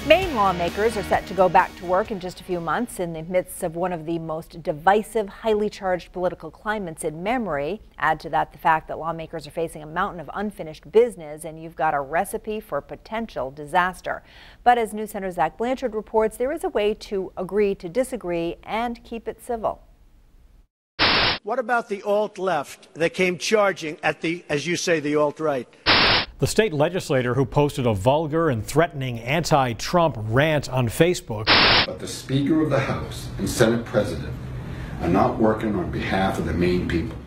Maine lawmakers are set to go back to work in just a few months in the midst of one of the most divisive, highly charged political climates in memory. Add to that the fact that lawmakers are facing a mountain of unfinished business, and you've got a recipe for potential disaster. But as News Center's Zach Blanchard reports, there is a way to agree to disagree and keep it civil. What about the alt-left that came charging at the, as you say, the alt-right? The state legislator who posted a vulgar and threatening anti-Trump rant on Facebook. But the Speaker of the House and Senate President are not working on behalf of the Maine people.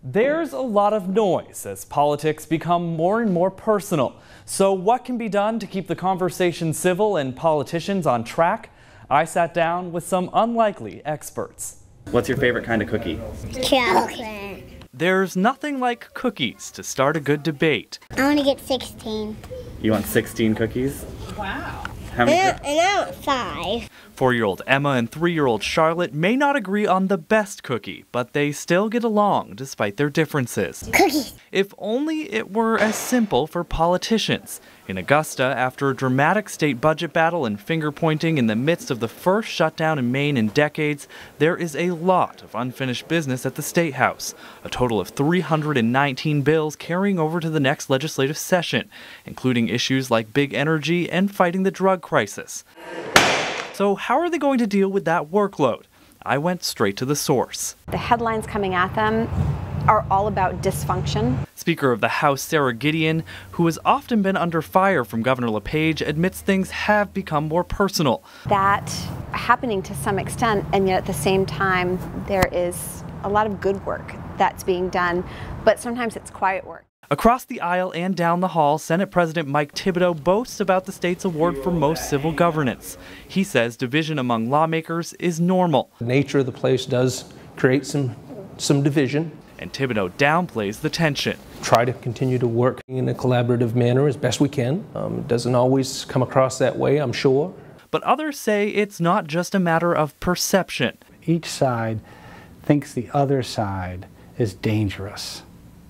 There's a lot of noise as politics become more and more personal. So what can be done to keep the conversation civil and politicians on track? I sat down with some unlikely experts. What's your favorite kind of cookie? Chocolate. There's nothing like cookies to start a good debate. I want to get 16. You want 16 cookies? Wow. How many? And I want 5. 4-year-old Emma and 3-year-old Charlotte may not agree on the best cookie, but they still get along despite their differences. Cookies. If only it were as simple for politicians. In Augusta, after a dramatic state budget battle and finger-pointing in the midst of the first shutdown in Maine in decades, there is a lot of unfinished business at the State House. A total of 319 bills carrying over to the next legislative session, including issues like big energy and fighting the drug crisis. So how are they going to deal with that workload? I went straight to the source. The headlines coming at them are all about dysfunction. Speaker of the House Sarah Gideon, who has often been under fire from Governor LePage, admits things have become more personal. That happening to some extent, and yet at the same time there is a lot of good work that's being done, but sometimes it's quiet work. Across the aisle and down the hall, Senate President Mike Thibodeau boasts about the state's award for most civil governance. He says division among lawmakers is normal. The nature of the place does create some division. And Thibodeau downplays the tension. Try to continue to work in a collaborative manner as best we can. It doesn't always come across that way, I'm sure. But others say it's not just a matter of perception. Each side thinks the other side is dangerous.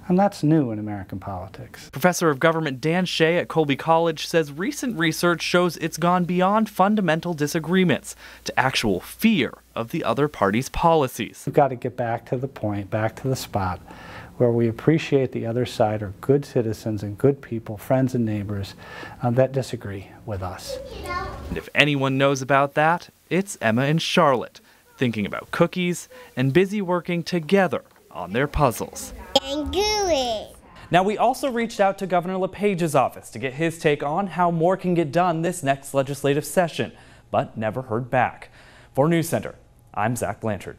And that's new in American politics. Professor of Government Dan Shea at Colby College says recent research shows it's gone beyond fundamental disagreements to actual fear of the other party's policies. We've got to get back to the point, back to the spot, where we appreciate the other side are good citizens and good people, friends and neighbors that disagree with us. And if anyone knows about that, it's Emma and Charlotte, thinking about cookies and busy working together on their puzzles. And gooey. Now, we also reached out to Governor LePage's office to get his take on how more can get done this next legislative session, but never heard back. For News Center, I'm Zach Blanchard.